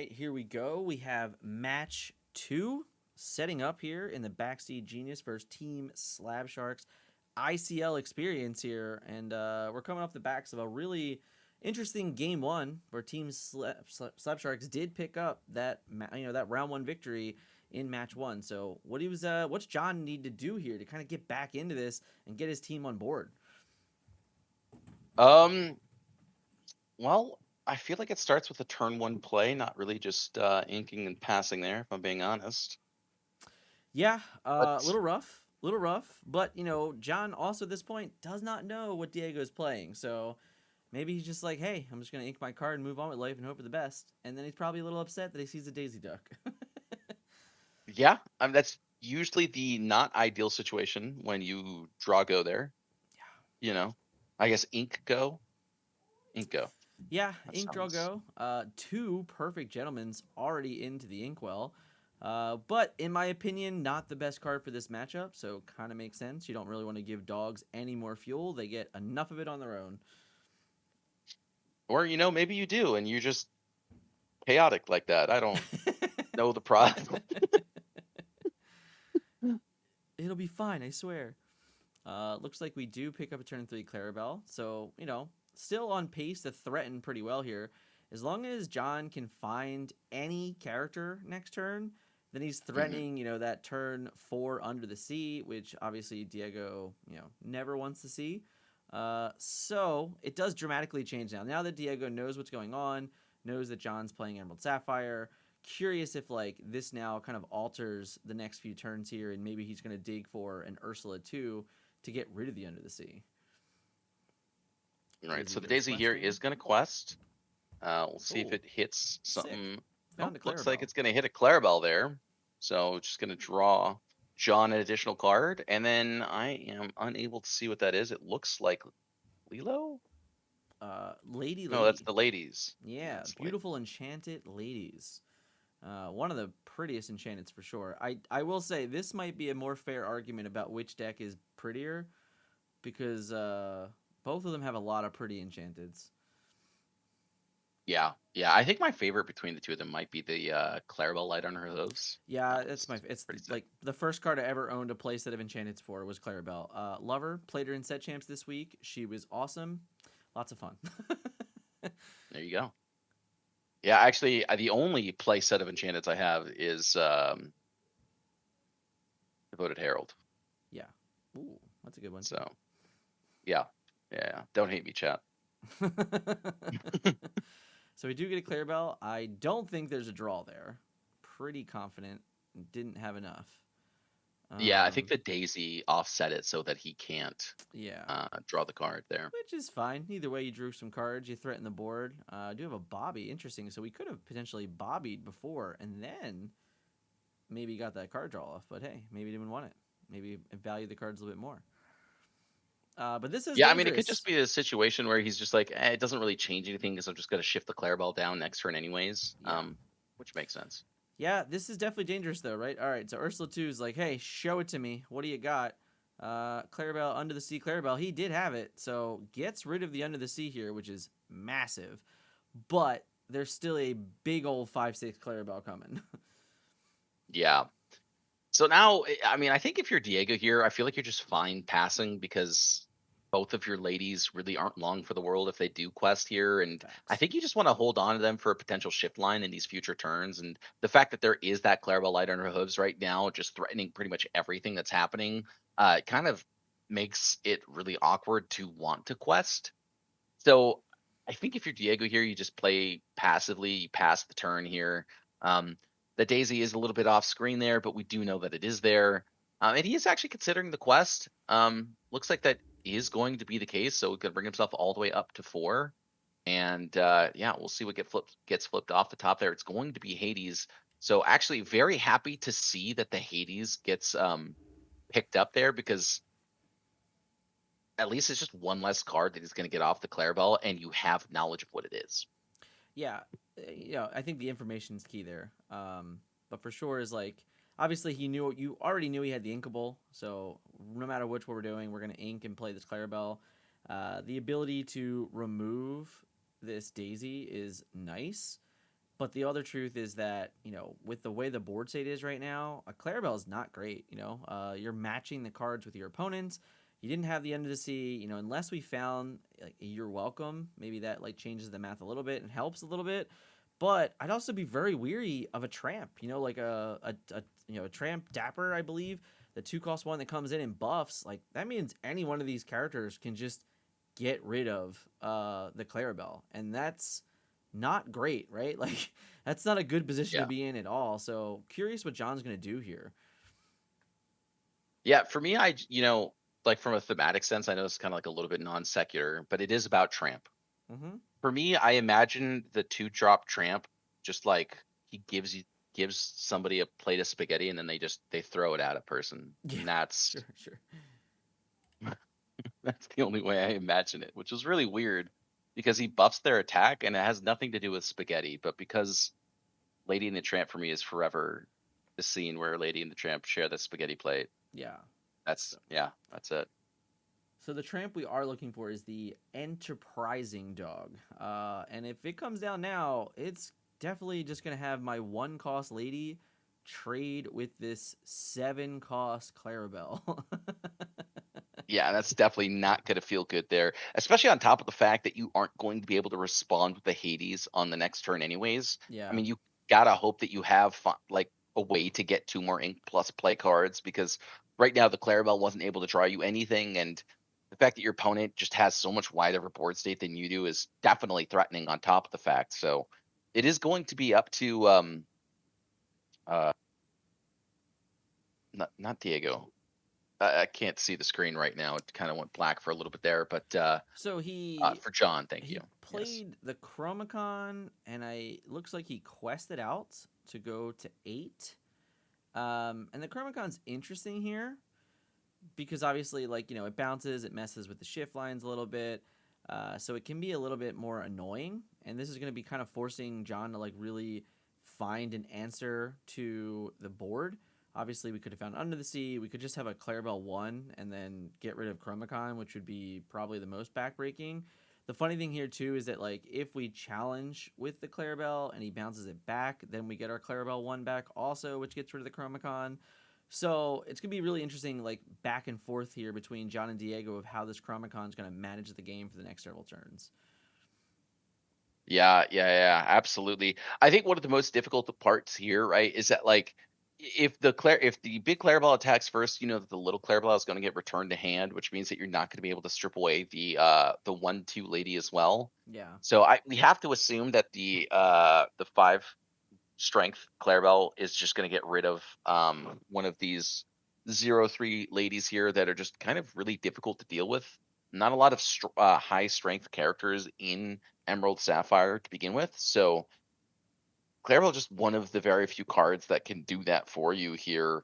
right, here we go. We have match 2 setting up here in the Backseat Genius versus Team Slab Sharks ICL experience here, and we're coming off the backs of a really interesting game 1 where Team Slab Sharks did pick up that that round 1 victory in match 1. So what's John need to do here to kind of get back into this and get his team on board? Um, well, I feel like it starts with a turn one play, not really just inking and passing there, if I'm being honest. Yeah, But little rough. But John also at this point does not know what Diego's playing, so maybe he's just like, "Hey, I'm just gonna ink my card and move on with life and hope for the best." And then he's probably a little upset that he sees a Daisy Duck. yeah, that's usually the not ideal situation when you draw go there. You know, I guess ink go. Yeah, That ink draw sounds. go. Two perfect gentlemen's already into the inkwell. But in my opinion, not the best card for this matchup. So kind of makes sense. You don't really want to give dogs any more fuel. They get enough of it on their own. Or maybe you do, and you're just chaotic like that. I don't know the problem. It'll be fine, I swear. Looks like we do pick up a turn 3 Clarabelle. So, still on pace to threaten pretty well here. As long as John can find any character next turn, then he's Mhm. threatening, that turn 4 under the sea, which obviously Diego, never wants to see. So it does dramatically change now. Now that Diego knows what's going on, knows that John's playing Emerald Sapphire, curious if this now kind of alters the next few turns here, and maybe he's going to dig for an Ursula 2 to get rid of the Under the Sea. Right. Daisy So the goes Daisy here questing. is going to quest. We'll see if Oh, it hits sick. something. Oh, Found a looks like Clarabelle. it's going to hit a Clarabelle there. So just going to draw John an additional card, and then I am unable to see what that is. It looks like Lilo. Lady No, that's Lady. the ladies. Yeah, Yeah, it's the beautiful ladies. enchanted ladies. One of the prettiest enchantments for sure. I will say this might be a more fair argument about which deck is prettier because both of them have a lot of pretty enchanteds. Yeah, yeah. I think my favorite between the two of them might be the Clarabelle Light on her hooves. Yeah, That was it's pretty sick. like the first card I ever owned a playset of enchanteds for was Clarabelle. Lover played her in set champs this week. She was awesome, lots of fun. There you go. Yeah, actually, the only play set of enchantments I have is Devoted Herald. Yeah, ooh, that's a good one too. So yeah, yeah. Don't hate me, chat. So we do get a Clarabelle. I don't think there's a draw there. Pretty confident. Didn't have enough. Yeah, I think Um, the Daisy offset it so that he can't yeah, draw the card there. which is fine. Either way, you drew some cards. You threaten the board. I do have a Bobby. Interesting. So we could have potentially Bobbied before and then maybe got that card draw off. But hey, maybe didn't want it. Maybe value the cards a little bit more. But this is Yeah, I mean, it could just dangerous. be a situation where he's just like, it doesn't really change anything because I'm just going to shift the Clarabelle down next turn anyways, Yeah. which makes sense. Yeah, this is definitely dangerous though, right? All right, so Ursula 2 is like, hey, show it to me. What do you got? Clarabelle, Under the Sea Clarabelle. He did have it, so gets rid of the Under the Sea here, which is massive. But there's still a big old 5/6 Clarabelle coming. Yeah. So now, I mean, I think if you're Diego here, I feel like you're just fine passing because both of your ladies really aren't long for the world if they do quest here. And I Facts. think you just want to hold on to them for a potential shift line in these future turns. And the fact that there is that Clarabelle Light on her hooves right now, just threatening pretty much everything that's happening, kind of makes it really awkward to want to quest. So I think if you're Diego here, you just play passively, you pass the turn here. Um, the Daisy is a little bit off screen there, but we do know that it is there. And he is actually considering the quest. Looks like that is going to be the case. So he could bring himself all the way up to 4. And yeah, we'll see what gets flipped off the top there. It's going to be Hades. So actually, very happy to see that the Hades gets picked up there because at least it's just one less card that he's going to get off the Clarabelle, and you have knowledge of what it is. Yeah, I think the information's key there. But for sure is like obviously you already knew he had the inkable, so no matter which what we're doing, we're gonna ink and play this Clarabelle. The ability to remove this Daisy is nice. But the other truth is that, with the way the board state is right now, a Clarabelle is not great. You're matching the cards with your opponents. You didn't have the end of the sea, unless we found like you're welcome. Maybe that like changes the math a little bit and helps a little bit. But I'd also be very weary of a tramp, like a tramp dapper, I believe, the 2 cost one that comes in and buffs. Like that means any one of these characters can just get rid of the Clarabelle, and that's not great, right? Like that's not a good position to Yeah. be in at all. So curious what John's gonna do here. Yeah, for me, like from a thematic sense, I know it's kind of like a little bit non secular, but it is about Tramp. Mm-hmm. For me, I imagine the 2-drop Tramp just like he gives somebody a plate of spaghetti and then they throw it at a person. Yeah, And that's sure, sure. that's the only way I imagine it, which is really weird because he buffs their attack and it has nothing to do with spaghetti, but because Lady and the Tramp for me is forever the scene where Lady and the Tramp share the spaghetti plate. Yeah. That's yeah, that's it. So the tramp we are looking for is the enterprising dog. And if it comes down now, it's definitely just gonna have my 1 cost lady trade with this 7 cost Clarabelle. Yeah, that's definitely not going to feel good there, especially on top of the fact that you aren't going to be able to respond with the Hades on the next turn, anyways. I Yeah. mean, you gotta hope that you have like a way to get 2 more ink plus play cards because right now the Clarabelle wasn't able to draw you anything, and the fact that your opponent just has so much wider board state than you do is definitely threatening. On top of the fact, so it is going to be up to uh not Diego. I can't see the screen right now. It kind of went black for a little bit there, but So he for John, thank you. he Yes. played the Chromacon, and I looks like he quested out to go to 8. And the Chromacon's interesting here because obviously, like, it bounces, it messes with the shift lines a little bit. So it can be a little bit more annoying. And this is going to be kind of forcing John to, like, really find an answer to the board. Obviously, we could have found Under the Sea. We could just have a Clarabelle 1 and then get rid of Chromacon, which would be probably the most backbreaking. The funny thing here, too, is that, like, if we challenge with the Clarabelle and he bounces it back, then we get our Clarabelle 1 back also, which gets rid of the Chromacon. So it's gonna be really interesting, like back and forth here between John and Diego of how this Chromacon is gonna manage the game for the next several turns. Yeah, yeah, yeah, absolutely. I think one of the most difficult parts here, right, is that like if the big Clarabelle attacks first, you know that the little Clarabelle is going to get returned to hand, which means that you're not going to be able to strip away the 1/2 lady as well. Yeah, So I we have to assume that the 5 strength Clarabelle is just going to get rid of one of these 0/3 ladies here that are just kind of really difficult to deal with. Not a lot of high strength characters in Emerald Sapphire to begin with, so Clarabelle just one of the very few cards that can do that for you here,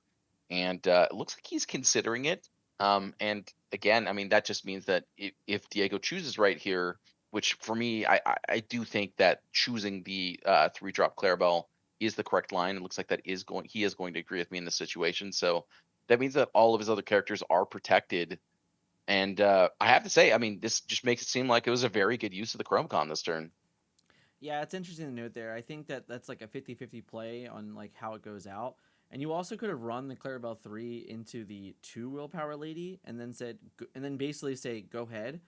and it looks like he's considering it. And again, I mean that just means that if Diego chooses right here, which for me, I do think that choosing the 3-drop Clarabelle is the correct line. It looks like that is going. He is going to agree with me in this situation. So that means that all of his other characters are protected. And I have to say, I mean, this just makes it seem like it was a very good use of the Chromecon this turn. yeah, it's interesting to note there. I think that that's like a 50-50 play on like how it goes out. And you also could have run the Clarabelle 3 into the 2 willpower lady and then and then basically say go ahead,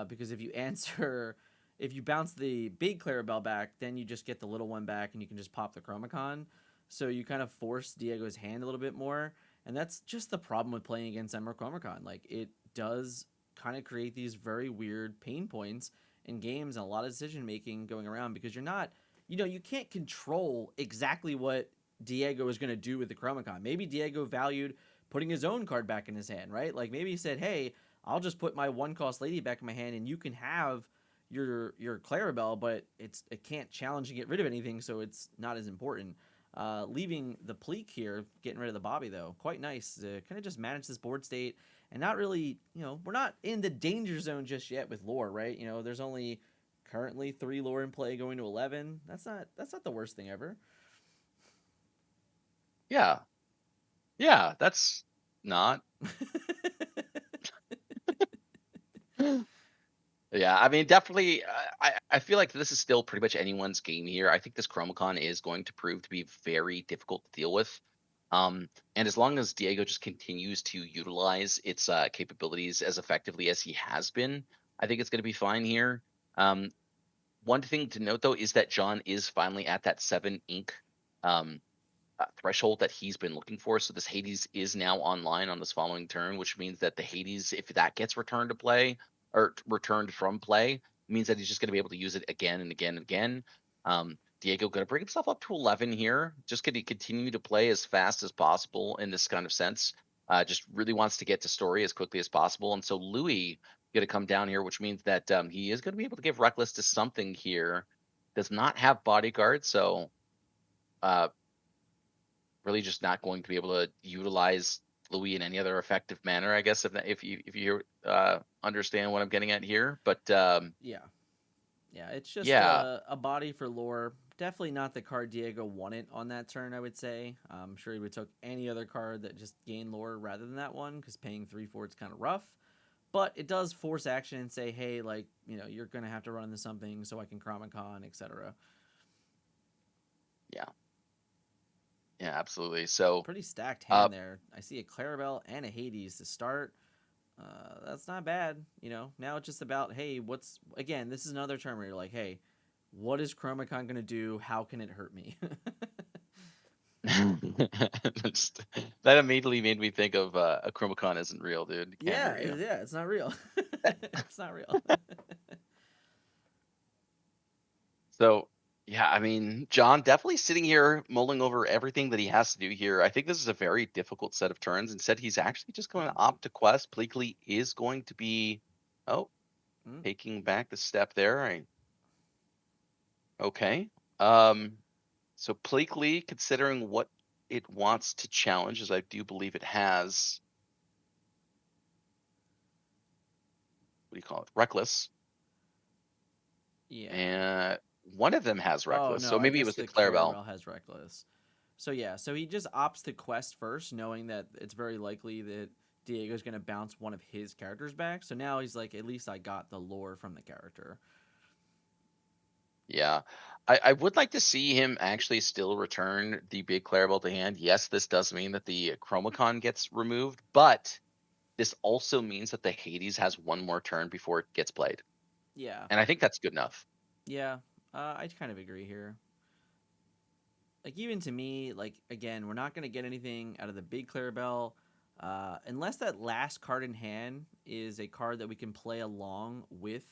because if you answer, if you bounce the big Clarabelle back, then you just get the little one back and you can just pop the Chromacon. So you kind of force Diego's hand a little bit more, and that's just the problem with playing against Emerald Chromacon. Like it does kind of create these very weird pain points in games and a lot of decision making going around because you're not, you can't control exactly what Diego is going to do with the Chromacon. Maybe Diego valued putting his own card back in his hand, right? Like maybe he said, "Hey, I'll just put my 1 cost lady back in my hand, and you can have your Clarabelle, but it can't challenge and get rid of anything, so it's not as important." Leaving the Pleek here, getting rid of the Bobby though, quite nice to kind of just manage this board state and not really, we're not in the danger zone just yet with lore, right? There's only currently 3 lore in play going to 11. That's not the worst thing ever. Yeah, yeah, that's not. Yeah, I mean, definitely. I feel like this is still pretty much anyone's game here. I think this Chromacon is going to prove to be very difficult to deal with. And as long as Diego just continues to utilize its capabilities as effectively as he has been, I think it's going to be fine here. Um, One thing to note though is that John is finally at that 7 ink um, threshold that he's been looking for. So this Hades is now online on this following turn, which means that the Hades, if that gets returned to play or returned from play, means that he's just going to be able to use it again and again and again. Diego going to bring himself up to 11 here. Just going to continue to play as fast as possible in this kind of sense. Just really wants to get to story as quickly as possible. And so Louis going to come down here, which means that he is going to be able to give Reckless to something here. Does not have bodyguard, so uh, really just not going to be able to utilize Louis in any other effective manner, I guess, if you understand what I'm getting at here. But Yeah. Yeah, it's just yeah, a body for lore. Definitely not the card Diego wanted on that turn, I would say. I'm sure he would have took any other card that just gained lore rather than that one, because paying 3 for it's kind of rough. But it does force action and say, hey, like, you're going to have to run into something so I can Chromicon, etc. yeah, yeah, absolutely. So Pretty stacked uh, hand there. I see a Clarabelle and a Hades to start. That's not bad. Now it's just about, hey, again, this is another term where you're like, hey, what is Chromicon going to do? How can it hurt me? just- that immediately made me think of a Chromacon isn't real, dude. It can't Yeah, hurt you. yeah, it's not real. It's not real. So, yeah, I mean, John definitely sitting here mulling over everything that he has to do here. I think this is a very difficult set of turns. Instead, he's actually just going to opt to quest. Bleakley is going to be, oh, Mm, taking back the step there. Okay. Um, so Bleakley, considering what it wants to challenge, as I do believe it has, what do you call it? Reckless. yeah. And one of them has Oh Reckless. no, So I maybe it guess was the the Clarabelle. Clarabelle has Reckless. So yeah, so he just opts to quest first, knowing that it's very likely that Diego's gonna bounce one of his characters back. So now he's like, at least I got the lore from the character. Yeah. I would like to see him actually still return the big Clarabelle to hand. Yes, this does mean that the Chromacon gets removed, but this also means that the Hades has one more turn before it gets played. Yeah, And I think that's good enough. yeah. I kind of agree here. Like even to me, like again, we're not gonna get anything out of the big Clarabelle, unless that last card in hand is a card that we can play along with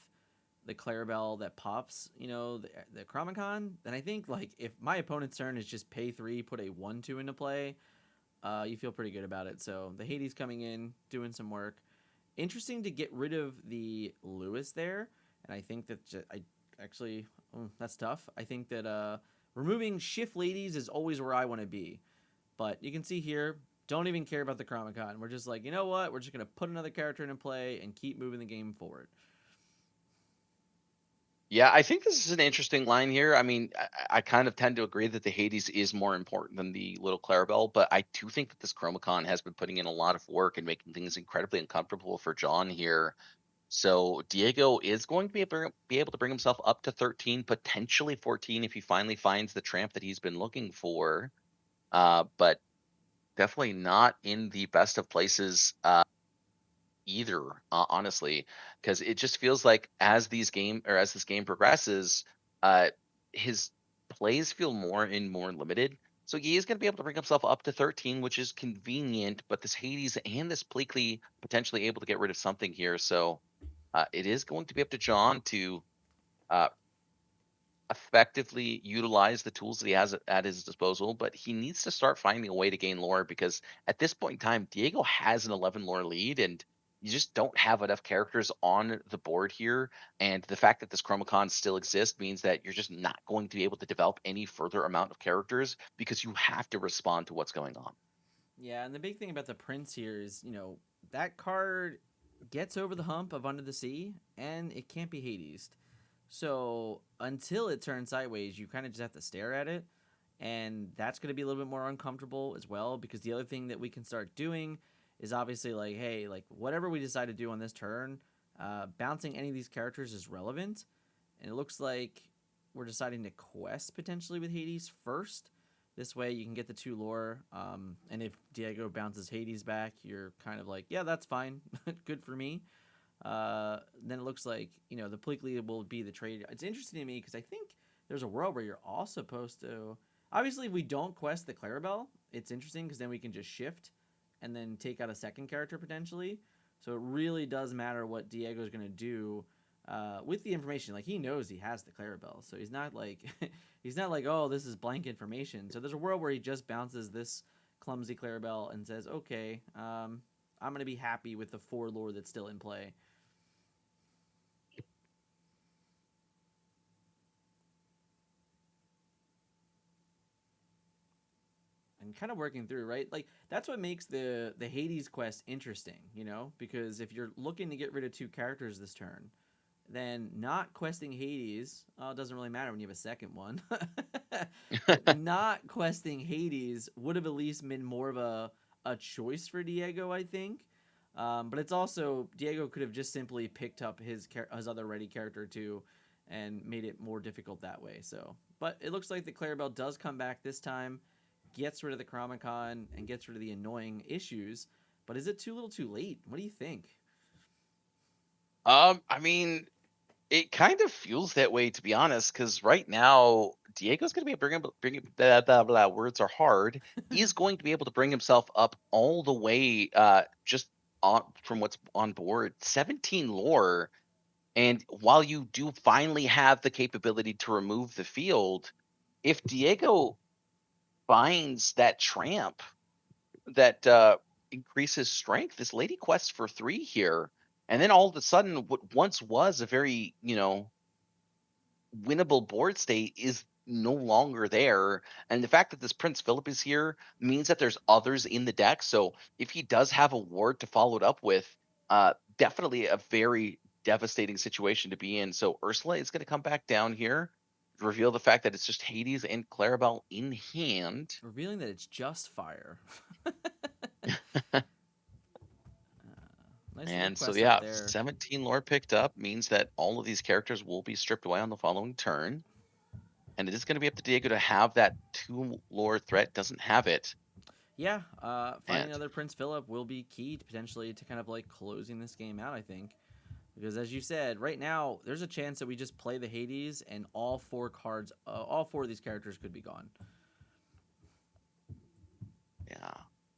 the Clarabelle that pops, the Chromicon. Then I think like if my opponent's turn is just pay 3, put a 1/2 into play, you feel pretty good about it. So the Hades coming in, doing some work. Interesting to get rid of the Lewis there, and I think that I actually that's tough. I think that removing shift ladies is always where I want to be, but you can see here, don't even care about the Chromicon. We're just like, you know what? We're just gonna put another character into play and keep moving the game forward. Yeah, I think this is an interesting line here. I mean, I kind of tend to agree that the Hades is more important than the little Clarabelle, but I do think that this Chromacon has been putting in a lot of work and making things incredibly uncomfortable for John here. So Diego is going to be able to bring himself up to 13, potentially 14 if he finally finds the tramp that he's been looking for. But definitely not in the best of places either, honestly, because it just feels like as this game progresses, uh, his plays feel more and more limited. So he is going to be able to bring himself up to 13, which is convenient. But this Hades and this Bleakley potentially able to get rid of something here. So it is going to be up to John to uh, effectively utilize the tools that he has at his disposal, but he needs to start finding a way to gain lore because at this point in time, Diego has an 11 lore lead and you just don't have enough characters on the board here. And the fact that this Chromacon still exists means that you're just not going to be able to develop any further amount of characters because you have to respond to what's going on. Yeah, and the big thing about the Prince here is, that card gets over the hump of Under the Sea, and it can't be Hades. So until it turns sideways, you kind of just have to stare at it, and that's going to be a little bit more uncomfortable as well. Because the other thing that we can start doing is obviously like, hey, like whatever we decide to do on this turn, Bouncing any of these characters is relevant, and it looks like we're deciding to quest potentially with Hades first. This way, you can get the 2 lore, and if Diego bounces Hades back, you're kind of like, yeah, that's fine, good for me. Then it looks like the Pleakley will be the trade. It's interesting to me because I think there's a world where you're all supposed to. Obviously, if we don't quest the Clarabelle, it's interesting because then we can just shift and then take out a second character potentially. So it really does matter what Diego's going to do with the information. Like he knows he has the Clarabelle, so he's not like he's not like, oh, this is blank information. So there's a world where he just bounces this clumsy Clarabelle and says, okay, I'm going to be happy with the 4 lore that's still in play. And kind of working through, right? Like that's what makes the Hades quest interesting, because if you're looking to get rid of 2 characters this turn, then not questing Hades, it doesn't really matter when you have a second one. But not questing Hades would have at least been more of a choice for Diego, I think. But it's also Diego could have just simply picked up his other ready character too, and made it more difficult that way. So, but it looks like the Clarabelle does come back this time, gets rid of the Chronicon, and gets rid of the annoying issues. But is it too little, too late? What do you think? I mean, it kind of feels that way, to be honest, because right now Diego's going to be bringing blah, blah, blah, words are hard. He's going to be able to bring himself up all the way, just on from what's on board, 17 lore. And while you do finally have the capability to remove the field, if Diego finds that tramp that increases strength, this Lady Quest for 3 here, and then all of a sudden, what once was a very, winnable board state is no longer there. And the fact that this Prince Philip is here means that there's others in the deck. So if he does have a ward to follow it up with, definitely a very devastating situation to be in. So Ursula is going to come back down here, reveal the fact that it's just Hades and Clarabelle in hand. Revealing that it's just fire. Nice little And so, quest up yeah, there. 17 lore picked up means that all of these characters will be stripped away on the following turn. And it is going to be up to Diego to have that 2 lore threat. Doesn't have it. Yeah, finding And another Prince Philip will be key to potentially to kind of like closing this game out, I think. Because as you said, right now there's a chance that we just play the Hades and all 4 of these characters could be gone. yeah.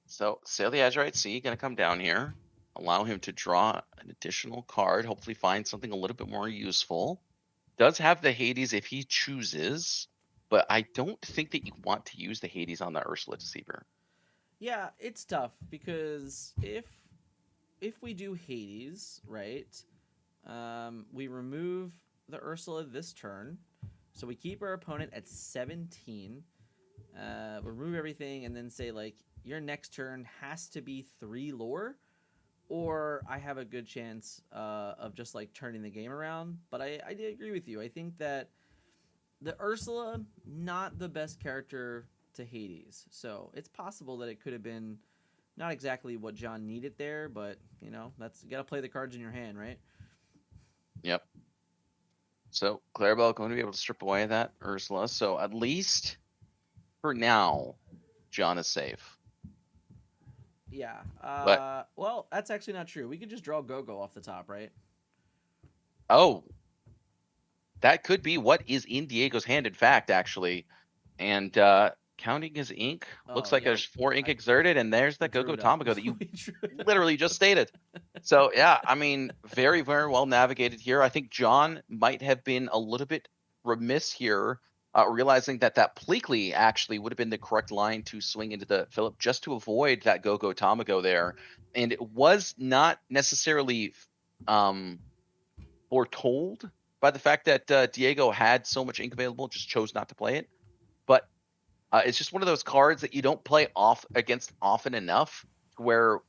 So Sail the Azurite Sea going to come down here. Allow him to draw an additional card. Hopefully find something a little bit more useful. Does have the Hades if he chooses. But I don't think that you want to use the Hades on the Ursula Deceiver. Yeah, it's tough because if we do Hades, right? We remove the Ursula this turn, so we keep our opponent at 17. Remove everything, and then say like your next turn has to be 3 lore, or I have a good chance of just like turning the game around. But I did agree with you. I think that the Ursula not the best character to Hades, so it's possible that it could have been not exactly what John needed there, but that's you got to play the cards in your hand, right? Yep. So Clarabelle going to be able to strip away that Ursula. So at least for now, John is safe. Yeah. But Well, that's actually not true. We could just draw Go-Go off the top, right? oh, that could be what is in Diego's hand, in fact, actually. And counting his ink, looks Oh, like yeah. there's 4 ink I exerted, and there's we the drew Gogo it up. Tamago that you We drew it up. literally just stated. So yeah, I mean, very, very well navigated here. I think John might have been a little bit remiss here, realizing that that Pleakley actually would have been the correct line to swing into the Philip just to avoid that Gogo Tamago there. And it was not necessarily um, foretold by the fact that Diego had so much ink available, just chose not to play it. But it's just one of those cards that you don't play off against often enough to where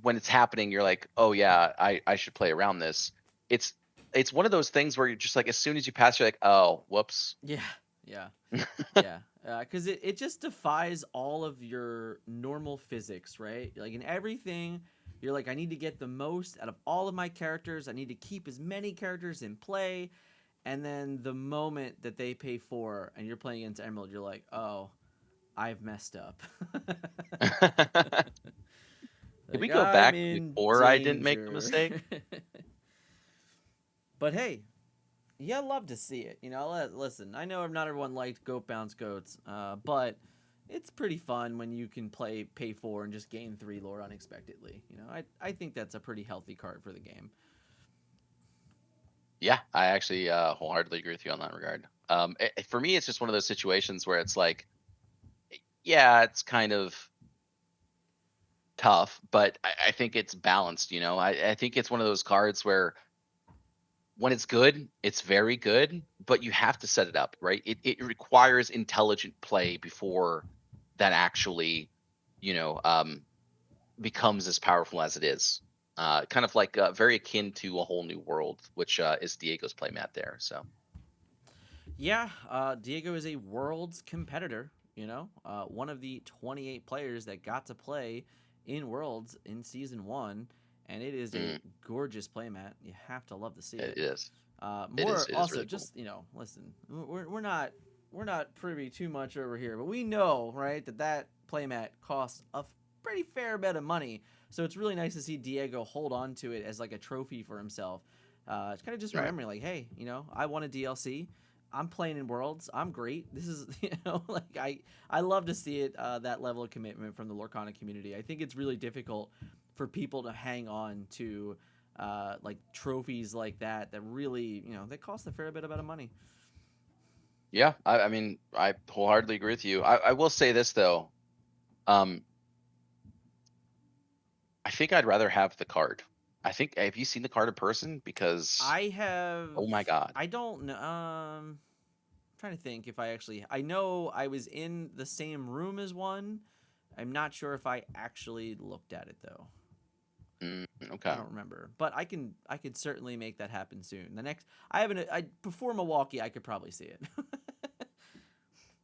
when it's happening, you're like, oh yeah, I should play around this. It's it's one of those things where you're just like, as soon as you pass, you're like, oh, whoops. Yeah. Yeah. Yeah. Because it just defies all of your normal physics, right? Like in everything, You're like, I need to get the most out of all of my characters. I need to keep as many characters in play. And then the moment that they pay 4 and you're playing against Emerald, you're like, oh, I've messed up. Can we Like, go I'm back in before I didn't make the danger. mistake? But hey, yeah, love to see it. Listen, I know not everyone liked Goat Bounce Goats, but it's pretty fun when you can pay 4 and just gain 3 lore unexpectedly. I think that's a pretty healthy card for the game. Yeah, I actually wholeheartedly agree with you on that regard. For me, it's just one of those situations where it's like, yeah, it's kind of tough, but I think it's balanced. I think it's one of those cards where when it's good, it's very good, but you have to set it up, right? It requires intelligent play before that actually, you know, um, becomes as powerful as it is. Kind of like very akin to a whole new world, which is Diego's playmat there. So Yeah, Diego is a world's competitor. One of the 28 players that got to play in Worlds in season 1, and it is a mm, gorgeous playmat. You have to love to see it it. is. It is. More It is also, really cool. just listen, we're not privy too much over here, but we know, right, that playmat costs a pretty fair bit of money. So it's really nice to see Diego hold on to it as like a trophy for himself. It's kind of just Right. remembering, like, hey, I won a DLC. I'm playing in Worlds. I'm great. This is, like I love to see it. That level of commitment from the Lorcana community. I think it's really difficult for people to hang on to like trophies like that really they cost a fair bit of money. Yeah. I mean, I wholeheartedly agree with you. I will say this though. Um, I think I'd rather have the card. I think have you seen the card in person? Because I have oh my god. I don't know. I'm trying to think if I know I was in the same room as one. I'm not sure if I actually looked at it though. I Okay. don't remember, but I could certainly make that happen soon. The next I haven't I before Milwaukee I could probably see it.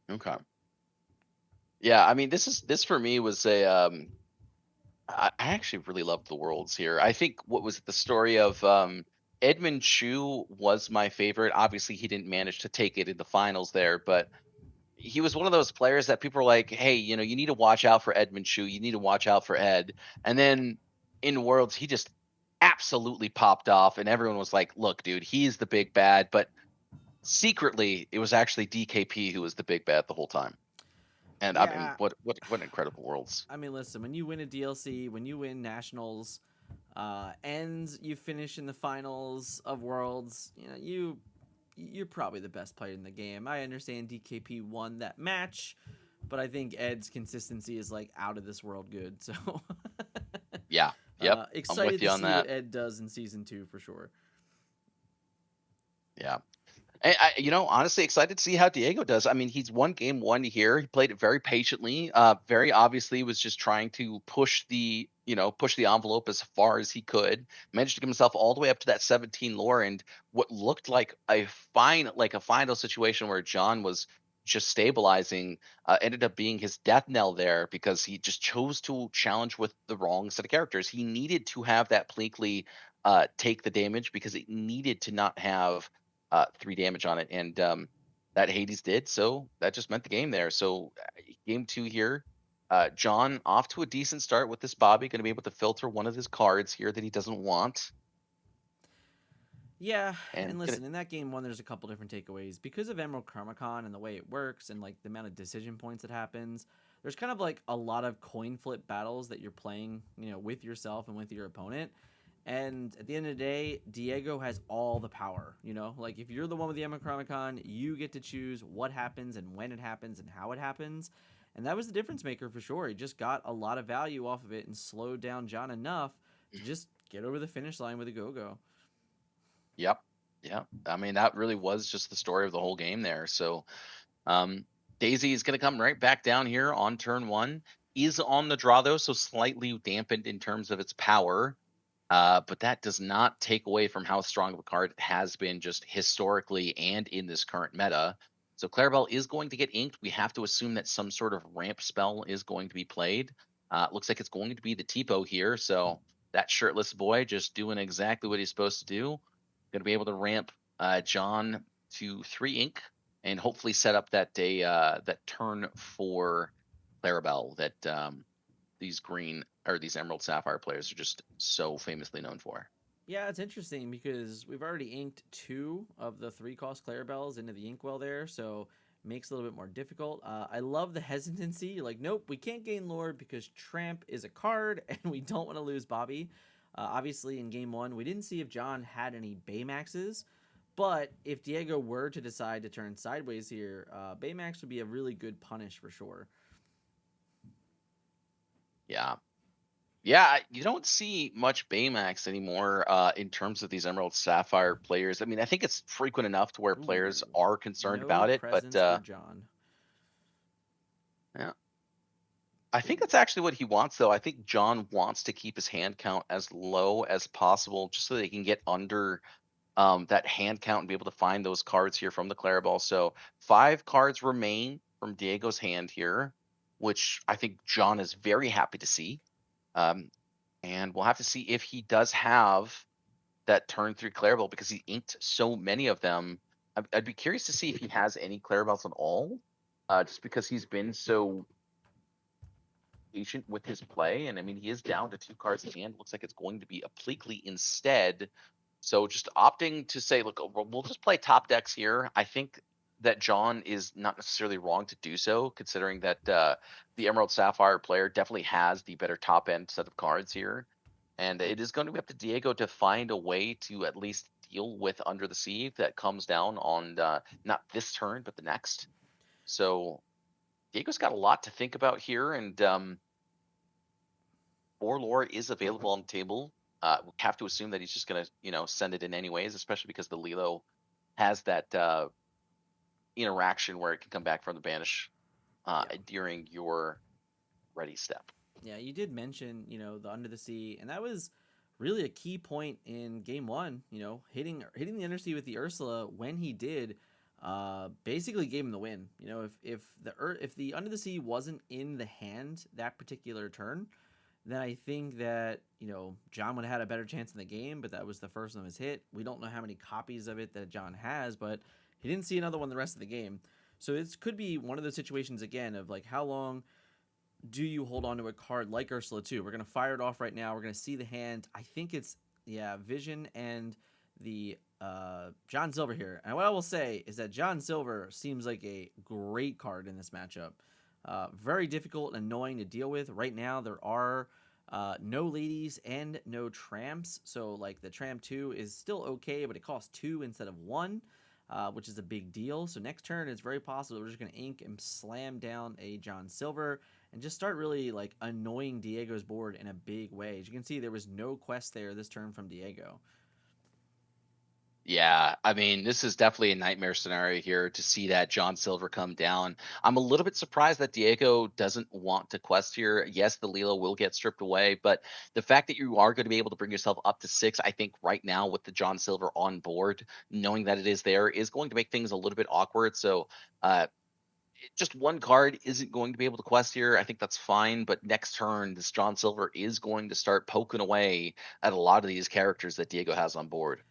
Okay. Yeah, I mean this for me was a I actually really loved the worlds here. I think what was the story of Edmund Chu was my favorite. Obviously he didn't manage to take it in the finals there, but he was one of those players that people were like, "Hey, you need to watch out for Edmund Chu. You need to watch out for Ed." And then in Worlds, he just absolutely popped off, and everyone was like, "Look, dude, he's the big bad." But secretly, it was actually DKP who was the big bad the whole time. And I mean, Yeah, what incredible Worlds. I mean, listen, when you win a DLC, when you win nationals, and you finish in the finals of Worlds, you're probably the best player in the game. I understand DKP won that match, but I think Ed's consistency is like out of this world good. So Yeah. Yep. I'm excited with you to on see what that. Ed does in season 2 for sure. Yeah. Honestly, excited to see how Diego does. I mean, he's won game one here. He played it very patiently. Very obviously was just trying to push the envelope as far as he could. Managed to get himself all the way up to that 17 lore, and what looked like a final situation where John was just stabilizing, ended up being his death knell there because he just chose to challenge with the wrong set of characters. He needed to have that Plinkly take the damage because it needed to not have 3 damage on it, and that Hades did. So that just meant the game there. So game two here, John off to a decent start with this Bobby, going to be able to filter one of his cards here that he doesn't want, Yeah, and and gonna listen, in that game one, there's a couple different takeaways because of Emerald Karmacon and the way it works and like the amount of decision points that happens. There's kind of like a lot of coin flip battles that you're playing, with yourself and with your opponent. And at the end of the day, Diego has all the power. Like if you're the one with the Emerald Karmacon, you get to choose what happens and when it happens and how it happens. And that was the difference maker for sure. He just got a lot of value off of it and slowed down John enough to just get over the finish line with a go go. yep, yeah. I mean, that really was just the story of the whole game there. So um, Daisy is going to come right back down here on turn one. Is on the draw though, so slightly dampened in terms of its power. But that does not take away from how strong of a card it has been just historically and in this current meta. So Clarabelle is going to get inked. We have to assume that some sort of ramp spell is going to be played. Looks like it's going to be the Tipo here. So that shirtless boy just doing exactly what he's supposed to do. Going to be able to ramp John to 3 ink and hopefully set up that day, that turn for Clarabelle that these green or these Emerald Sapphire players are just so famously known for. Yeah, it's interesting because we've already inked two of the three cost Clarabelles into the inkwell there, so makes it a little bit more difficult. I love the hesitancy. Like, nope, we can't gain Lord because Tramp is a card, and we don't want to lose Bobby. Obviously, in game one, we didn't see if John had any Baymaxes, but if Diego were to decide to turn sideways here, Baymax would be a really good punish for sure. Yeah. Yeah, you don't see much Baymax anymore in terms of these Emerald Sapphire players. I mean, I think it's frequent enough to where players Ooh, are concerned no about it, but presence for John. yeah, I think that's actually what he wants, though. I think John wants to keep his hand count as low as possible, just so they can get under that hand count and be able to find those cards here from the Clarabelle. So 5 cards remain from Diego's hand here, which I think John is very happy to see. Um, and we'll have to see if he does have that turn 3 Clarabelle because he inked so many of them. I'd be curious to see if he has any Clarabelles at all, just because he's been so patient with his play. And I mean, he is down to 2 cards in hand. Looks like it's going to be a Pleakley instead. So just opting to say, look, we'll just play top decks here. I think that John is not necessarily wrong to do so, considering that the Emerald Sapphire player definitely has the better top end set of cards here. And it is going to be up to Diego to find a way to at least deal with Under the Sea that comes down on not this turn, but the next. So Diego's got a lot to think about here. And Lore is available on the table. We have to assume that he's just going to, send it in anyways, especially because the Lilo has that interaction where it can come back from the banish Yeah. during your ready step. Yeah, you did mention, the under the sea, and that was really a key point in game one. Hitting the undersea with the Ursula when he did, basically gave him the win. If the under the sea wasn't in the hand that particular turn, then I think that John would have had a better chance in the game. But that was the first one of his hit. We don't know how many copies of it that John has, but he didn't see another one the rest of the game. So this could be one of those situations again of like how long do you hold on to a card like Ursula 2? We're going to fire it off right now. We're going to see the hand. I think it's, yeah, Vision and the John Silver here. And what I will say is that John Silver seems like a great card in this matchup. Very difficult and annoying to deal with. Right now, there are no ladies and no tramps. So, like, the tramp 2 is still okay, but it costs 2 instead of 1. Which is a big deal. So next turn, it's very possible we're just going to ink and slam down a John Silver and just start really like annoying Diego's board in a big way. As you can see, there was no quest there this turn from Diego. Yeah, I mean, this is definitely a nightmare scenario here to see that John Silver come down. I'm a little bit surprised that Diego doesn't want to quest here. Yes, the Lilo will get stripped away, but the fact that you are going to be able to bring yourself up to 6, I think right now with the John Silver on board, knowing that it is there, is going to make things a little bit awkward. So, just 1 card isn't going to be able to quest here. I think that's fine, but next turn, this John Silver is going to start poking away at a lot of these characters that Diego has on board.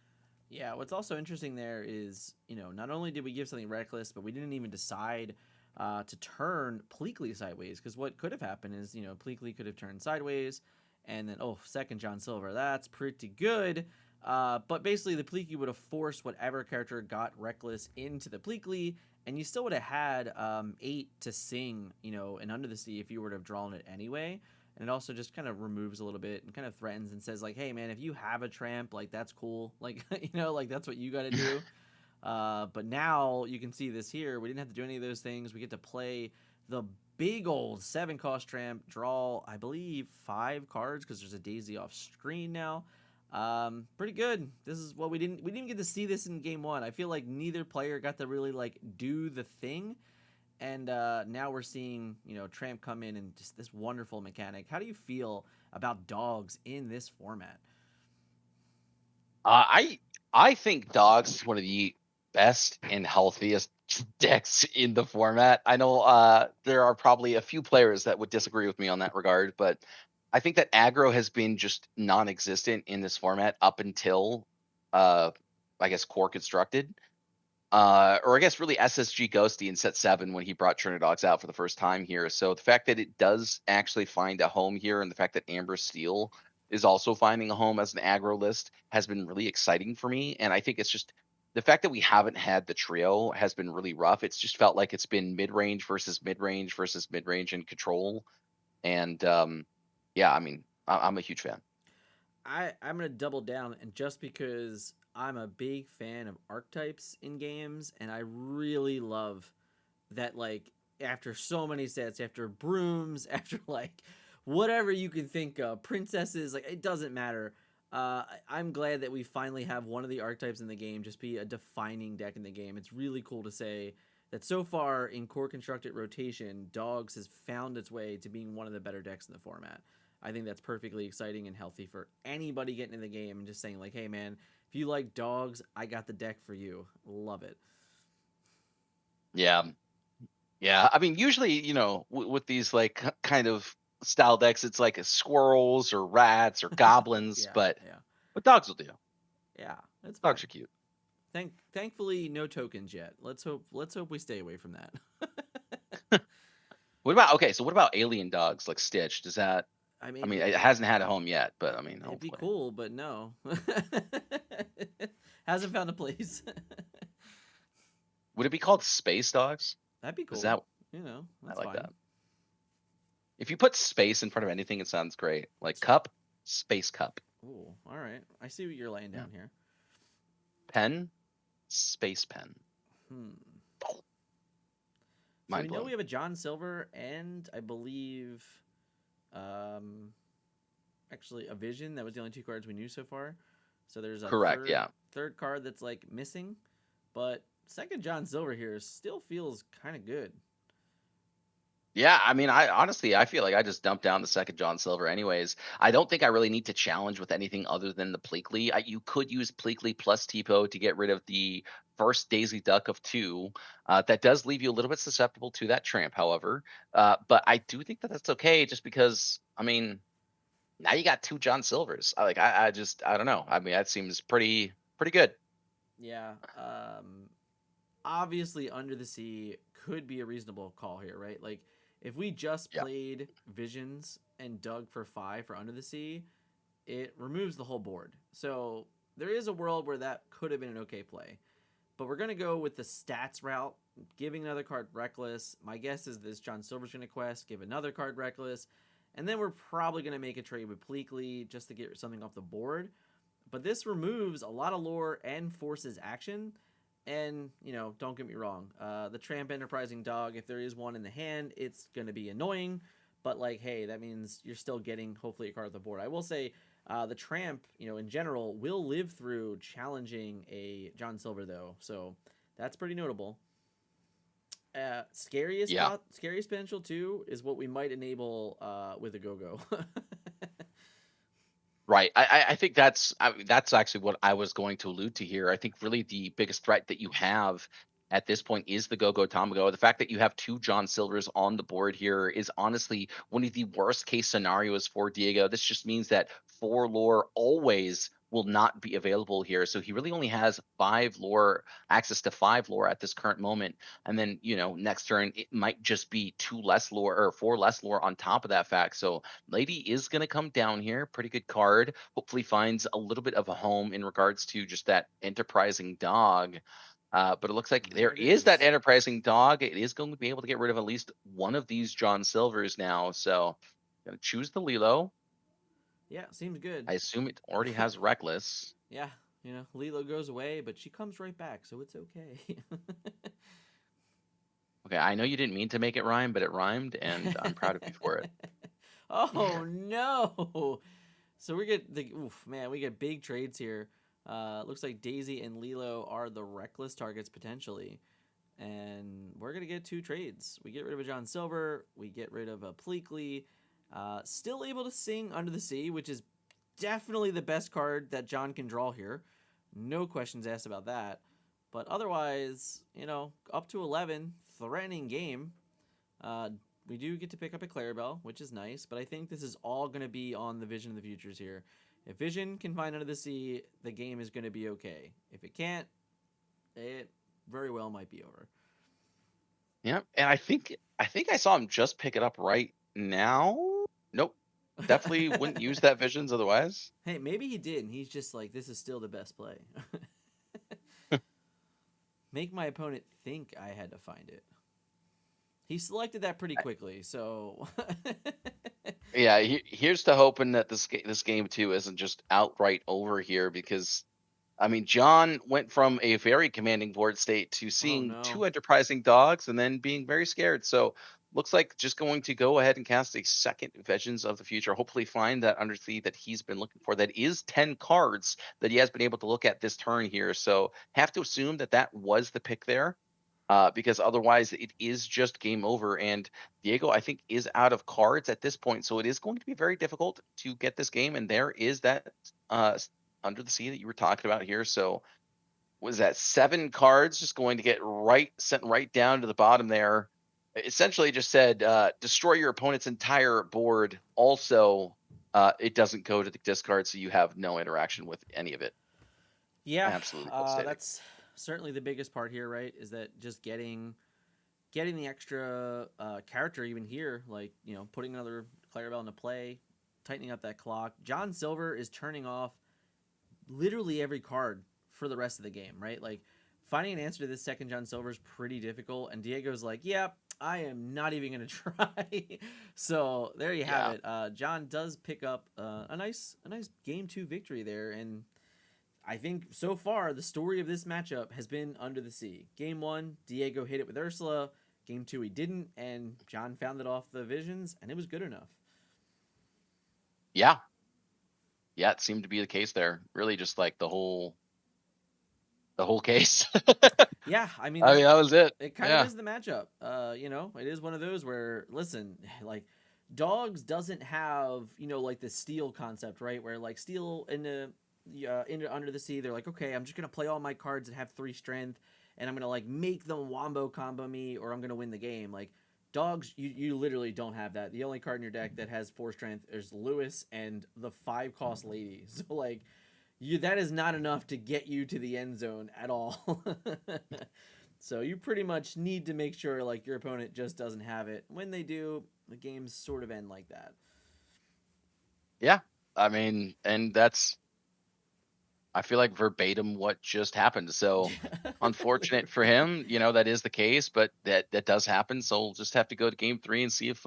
Yeah, what's also interesting there is, not only did we give something reckless, but we didn't even decide to turn Pleakley sideways. Because what could have happened is, Pleakley could have turned sideways, and then, second John Silver. That's pretty good. But basically, the Pleakley would have forced whatever character got reckless into the Pleakley, and you still would have had 8 to sing, and Under the Sea if you would have drawn it anyway. And it also just kind of removes a little bit and kind of threatens and says like, hey man, if you have a tramp, like that's cool, like like that's what you got to do. But now you can see this here. We didn't have to do any of those things. We get to play the big old 7 cost tramp, draw I believe 5 cards because there's a daisy off screen now. Pretty good. This is what we didn't get to see this in game one. I feel like neither player got to really like do the thing, and now we're seeing Tramp come in and just this wonderful mechanic. How do you feel about dogs in this format? Uh, I I think dogs is one of the best and healthiest decks in the format. I know there are probably a few players that would disagree with me on that regard, but I think that aggro has been just non-existent in this format up until, uh, I guess, core constructed. Or I guess really SSG Ghosty in set 7 when he brought Trinidogs out for the first time here. So the fact that it does actually find a home here, and the fact that Amber Steel is also finding a home as an aggro list has been really exciting for me. And I think it's just the fact that we haven't had the trio has been really rough. It's just felt like it's been mid-range versus mid-range versus mid-range and control. And yeah, I mean, I'm a huge fan. I'm gonna double down, and just because I'm a big fan of archetypes in games, and I really love that, like, after so many sets, after brooms, after like whatever you can think of, princesses, like it doesn't matter. I'm glad that we finally have one of the archetypes in the game just be a defining deck in the game. It's really cool to say that so far in core constructed rotation, Dogs has found its way to being one of the better decks in the format. I think that's perfectly exciting and healthy for anybody getting in the game and just saying like, "Hey man, if you like Dogs, I got the deck for you." Love it. Yeah, yeah. I mean, usually, with these like kind of style decks, it's like squirrels or rats or goblins, Yeah, yeah, but dogs will do. yeah. That's Dogs fine. are cute. Thankfully, no tokens yet. Let's hope we stay away from that. What about okay? So what about alien dogs like Stitch? Does that? I I mean, mean, it hasn't had a home yet, but I mean, it'd be hopefully. cool, but no, hasn't found a place. Would it be called space dogs? That'd be Is cool. that? I That's like fine. that. If you put space in front of anything, it sounds great. Like cup, space cup. Ooh, all right. I see what you're laying Yeah. down here. Pen, space pen. Hmm. So Mind we know we blown. have a John Silver and I believe, um, actually a Vision. That was the only two cards we knew so far. So there's a Correct. third Yeah. third card that's like missing, but second John Silver here still feels kind of good. Yeah, I mean, I honestly, I feel like I just dumped down the second John Silver anyways. I don't think I really need to challenge with anything other than the Pleakley. You could use Pleakley plus Tipo to get rid of the first Daisy Duck of two. That does leave you a little bit susceptible to that tramp, however. But I do think that that's okay, just because, I mean, now you got two John Silvers. I don't know. I mean, that seems pretty good. Yeah. Obviously, Under the Sea could be a reasonable call here, right? Like, if we just Yeah. played Visions and dug for 5 for Under the Sea, it removes the whole board. So there is a world where that could have been an okay play. But we're going to go with the stats route, giving another card Reckless. My guess is this John Silver's going to quest, give another card Reckless. And then we're probably going to make a trade with Pleakley just to get something off the board. But this removes a lot of lore and forces action. And, don't get me wrong. The Tramp Enterprising Dog, if there is one in the hand, it's going to be annoying. But, like, hey, that means you're still getting, hopefully, a card off the board. I will say, the Tramp, in general, will live through challenging a John Silver, though. So that's pretty notable. Yeah. Scariest potential, too, is what we might enable with a Go-Go. Right. I think that's actually what I was going to allude to here. I think really the biggest threat that you have at this point is the Go Go Tamago. The fact that you have two John Silvers on the board here is honestly one of the worst case scenarios for Diego. This just means that four lore always will not be available here. So he really only has five lore, access to five lore at this current moment. And then, next turn it might just be two less lore or four less lore on top of that fact. So Lady is going to come down here. Pretty good card. Hopefully finds a little bit of a home in regards to just that enterprising dog. But it looks like There there it is that is. enterprising dog. It is going to be able to get rid of at least one of these John Silvers now. So going to choose the Lilo. Yeah, seems good. I assume it already has Reckless. Yeah, Lilo goes away, but she comes right back, so it's okay. Okay, I know you didn't mean to make it rhyme, but it rhymed, and I'm proud of you for it. Oh no! So we get oof, man, we get big trades here. Looks like Daisy and Lilo are the reckless targets potentially, and we're gonna get two trades. We get rid of a John Silver, we get rid of a Pleakley. Still able to sing Under the Sea, which is definitely the best card that John can draw here. No questions asked about that. But otherwise, up to 11, threatening game. Uh, we do get to pick up a Clarabelle, which is nice, but I think this is all going to be on the Vision of the Futures here. If Vision can find Under the Sea, the game is going to be okay. If it can't, it very well might be over. Yeah, and I think I saw him just pick it up right now. Nope, definitely wouldn't use that visions otherwise. Hey, maybe he did, and he's just like, this is still the best play. Make my opponent think I had to find it. He selected that pretty quickly, so Yeah, here's to hoping that this game too isn't just outright over here because I mean John went from a very commanding board state to oh seeing no. two enterprising dogs and then being very scared. So looks like just going to go ahead and cast a second Visions of the Future. Hopefully find that Undersea that he's been looking for. That is 10 cards that he has been able to look at this turn here. So have to assume that that was the pick there. Because otherwise it is just game over. And Diego, I think, is out of cards at this point, so it is going to be very difficult to get this game. And there is that Under the Sea that you were talking about here. So was that 7 cards just going to get sent right down to the bottom there? Essentially, just said destroy your opponent's entire board. Also, it doesn't go to the discard, so you have no interaction with any of it. Yeah, Absolutely devastating. that's certainly the biggest part here, right? Is that just getting the extra character even here, like putting another Clarabelle into play, tightening up that clock. John Silver is turning off literally every card for the rest of the game, right? Like finding an answer to this second John Silver is pretty difficult, and Diego's like, "Yeah, I am not even gonna try." So there you have Yeah. it. John does pick up a nice game 2 victory there, and I think so far the story of this matchup has been Under the Sea. Game 1, Diego hit it with Ursula. Game 2, he didn't, and John found it off the visions, and it was good enough. Yeah. Yeah, it seemed to be the case there. Really just like the whole case. Yeah, I mean I mean, that that was it. it kind of Yeah. is the matchup. It is one of those where listen, like dogs doesn't have like the steel concept, right? Where like steel into Under the Sea, they're like, okay, I'm just gonna play all my cards that have 3 strength, and I'm gonna like make them wombo combo me, or I'm gonna win the game. Like dogs, you literally don't have that. The only card in your deck that has 4 strength is Lewis and the 5 cost lady. So like that is not enough to get you to the end zone at all. So you pretty much need to make sure like your opponent just doesn't have it. When they do, the games sort of end like that. Yeah. I mean, and that's I feel like verbatim what just happened. So unfortunate for him, that is the case, but that does happen. So we'll just have to go to game 3 and see if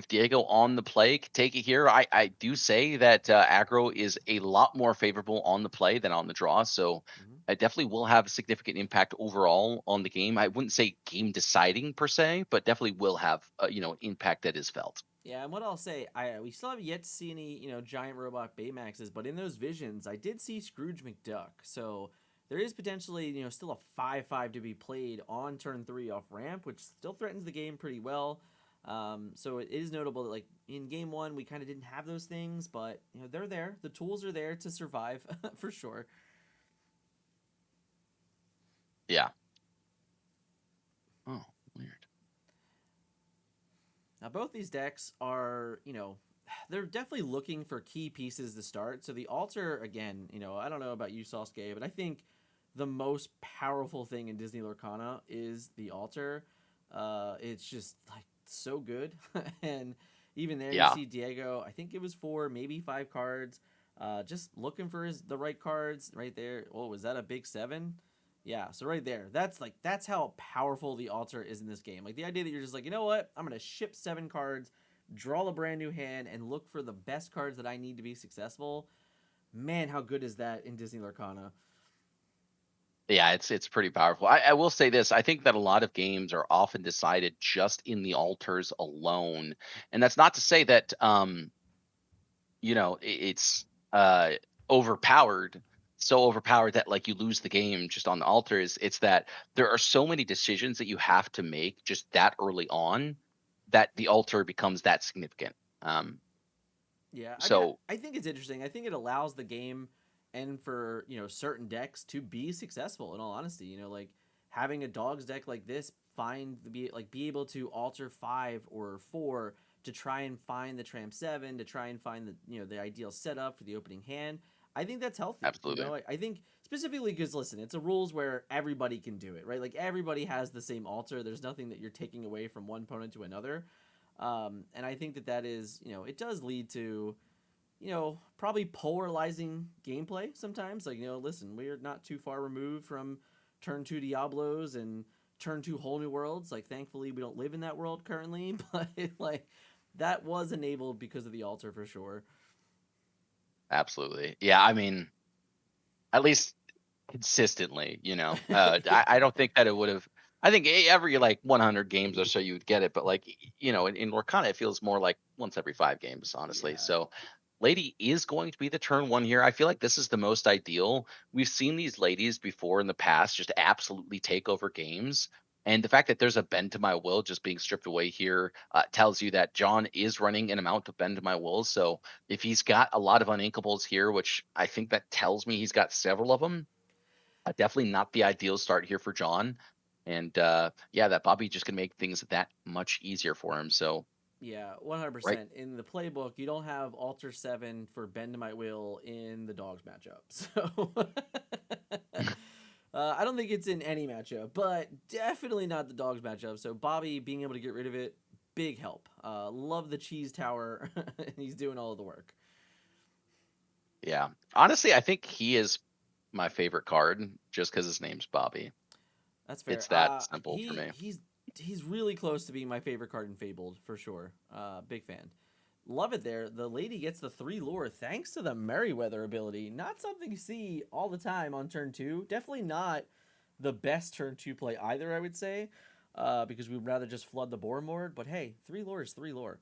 Diego on the play can take it here. I do say that aggro is a lot more favorable on the play than on the draw. So Mhm. it definitely will have a significant impact overall on the game. I wouldn't say game deciding per se, but definitely will have impact that is felt. Yeah, and what I'll say, I we still have yet to see any giant robot Baymaxes, but in those visions, I did see Scrooge McDuck. So there is potentially still a 5/5 to be played on turn 3 off ramp, which still threatens the game pretty well. So it is notable that like in game 1 we kind of didn't have those things, but they're there. The tools are there to survive for sure. Yeah. Oh, weird. Now both these decks are they're definitely looking for key pieces to start. So the altar again, I don't know about you, Sasuke, but I think the most powerful thing in Disney Lorcana is the altar. It's just like so good, and even there you Yeah. see Diego. I think it was 4, maybe 5 cards. Just looking for the right cards right there. Oh, was that a big 7? Yeah, so right there, that's how powerful the altar is in this game. Like the idea that you're just like, you know what, I'm gonna ship 7 cards, draw a brand new hand, and look for the best cards that I need to be successful. Man, how good is that in Disney Lorcana? Yeah, it's pretty powerful. I will say this: I think that a lot of games are often decided just in the altars alone, and that's not to say that it's overpowered, so overpowered that like you lose the game just on the altars. It's that there are so many decisions that you have to make just that early on that the altar becomes that significant. Yeah, I mean, So I think it's interesting. I think it allows the game and for certain decks to be successful. In all honesty, like having a dogs deck like this be able to alter 5 or 4 to try and find the tramp 7, to try and find the ideal setup for the opening hand. I think that's healthy. Absolutely. I think specifically because listen, it's a rules where everybody can do it, right? Like everybody has the same altar. There's nothing that you're taking away from one opponent to another. And I think that is, it does lead to, probably polarizing gameplay sometimes. Like, listen, we're not too far removed from turn 2 Diablos and turn 2 whole new worlds. Like, thankfully, we don't live in that world currently, but like that was enabled because of the altar for sure. Absolutely. Yeah, I mean, at least consistently, Yeah, I don't think that it would have. I think every like 100 games or so you would get it, but like in Lorcana it feels more like once every 5 games, honestly. yeah, So lady is going to be the turn one here. I feel like this is the most ideal. We've seen these ladies before in the past just absolutely take over games. And the fact that there's a bend to my will just being stripped away here tells you that John is running an amount of bend to my will. So if he's got a lot of uninkables here, which I think that tells me he's got several of them, definitely not the ideal start here for John. And yeah, that Bobby just can make things that much easier for him. So yeah, right, 100%. In the playbook, you don't have Alter 7 for Bend to My Will in the Dogs matchup. So I don't think it's in any matchup, but definitely not the Dogs matchup. So Bobby being able to get rid of it, big help. Love the cheese tower. He's doing all of the work. yeah. Honestly, I think he is my favorite card just because his name's Bobby. That's fair. It's that simple for He me. he's really close to being my favorite card in Fabled for sure. Big fan. Love it there. The lady gets the 3 lure thanks to the Merryweather ability. Not something you see all the time on turn 2. Definitely not the best turn 2 play either, I would say, because we'd rather just flood the board more. But hey, 3 lure is 3 lure.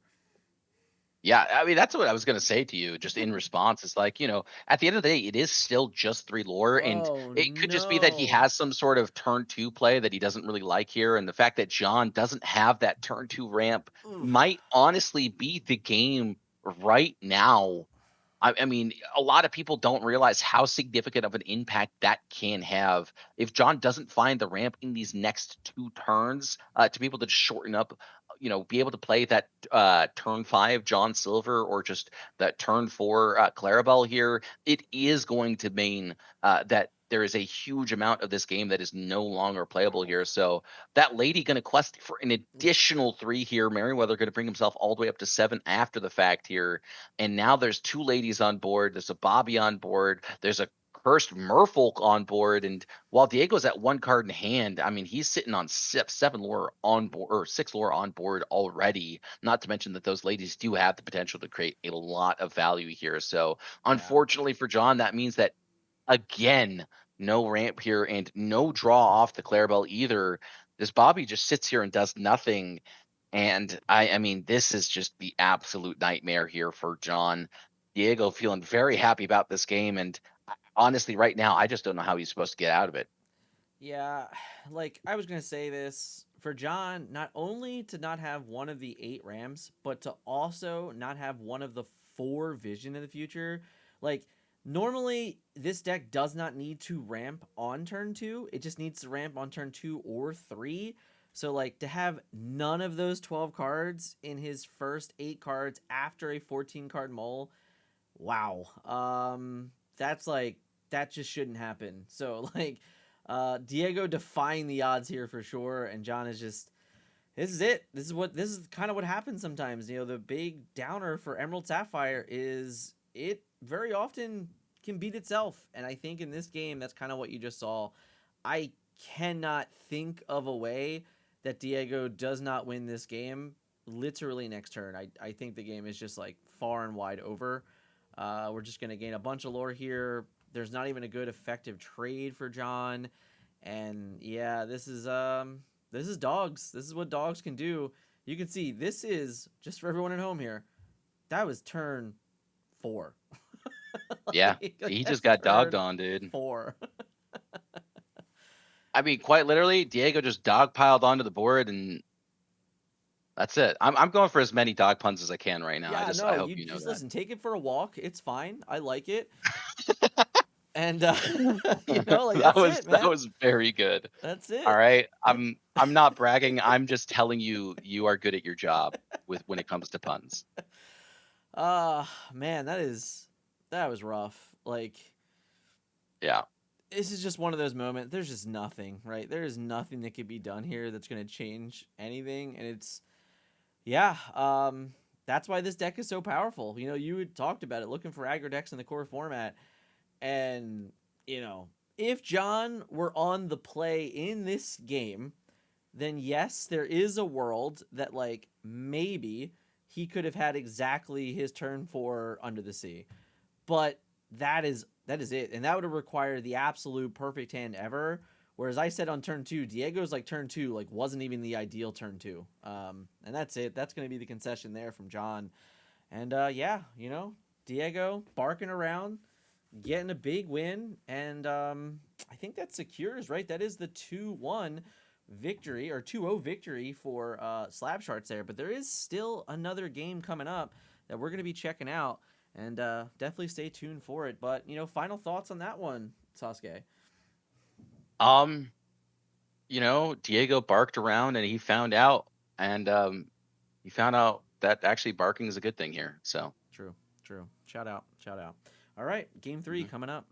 Yeah, I mean that's what I was gonna say to you, just in response. It's like, at the end of the day, it is still just 3 lore, and Oh it could just be that he no. has some sort of turn two play that he doesn't really like here. And the fact that John doesn't have that turn two ramp Oof. might honestly be the game right now. I mean, a lot of people don't realize how significant of an impact that can have. If John doesn't find the ramp in these next 2 turns to be able to just shorten up, be able to play that turn 5 John Silver or just that turn 4 Clarabelle here, it is going to mean that there is a huge amount of this game that is no longer playable here. So that lady going to quest for an Oof. additional 3 here. Merriweather going to bring himself all the way up to 7 after the fact here, and now there's 2 ladies on board. There's a Bobby on board. There's a cursed Merfolk on board. And while Diego's at 1 card in hand, I mean, he's sitting on 7 lore on board or 6 lore on board already. Not to mention that those ladies do have the potential to create a lot of value here. So Yeah. unfortunately for John, that means that again, no ramp here and no draw off the Clarabelle either. This Bobby just sits here and does nothing. And I mean, this is just the absolute nightmare here for John. Diego feeling very happy about this game. And honestly, right now, I just don't know how he's supposed to get out of it. Yeah, like I was gonna say this for John, not only to not have one of the 8 Rams, but to also not have one of the 4 Vision in the future. Like normally, this deck does not need to ramp on turn 2; it just needs to ramp on turn 2 or 3. So like to have none of those 12 cards in his first 8 cards after a 14 card mull, wow. That's like that just shouldn't happen. So like Diego defying the odds here for sure, and John is just this is it. This is kind of what happens sometimes. The big downer for Emerald Sapphire is it very often can beat itself, and I think in this game that's kind of what you just saw. I cannot think of a way that Diego does not win this game literally next turn. I think the game is just like far and wide over. We're just gonna gain a bunch of lore here. There's not even a good effective trade for John, and yeah, this is dogs. This is what dogs can do. You can see this is just for everyone at home here. That was turn 4. Yeah, Like, he just that's got dogged turn on, dude. 4. I mean, quite literally, Diego just dogpiled onto the board, and that's it. I'm going for as many dog puns as I can right now. Yeah, I no, hope you you know just that. listen. Take it for a walk. It's fine. I like it. And like that that's was it, that man. was very good. That's All it. right. I'm not bragging. I'm just telling you you are good at your job with when it comes to puns. Man, that was rough. Like Yeah. this is just one of those moments. There's just nothing, right? There is nothing that could be done here that's going to change anything, and it's yeah. That's why this deck is so powerful. You had talked about it, looking for aggro decks in the core format, and you know, if John were on the play in this game, then yes, there is a world that like maybe he could have had exactly his turn 4 Under the Sea. But that is it, and that would have required the absolute perfect hand ever. Whereas I said on turn 2, Diego's like turn 2 like wasn't even the ideal turn 2. And that's it. That's going to be the concession there from John. And yeah, Diego barking around, getting a big win, and I think that secures, right? That is the 2-1 victory or 2-0 victory for Slab Sharks there. But there is still another game coming up that we're going to be checking out, and definitely stay tuned for it. But final thoughts on that one, Sasuke? Um, Diego barked around and and he found out that actually barking is a good thing here. So, True, true. Shout out, shout out. All right, game 3 mhm. coming up.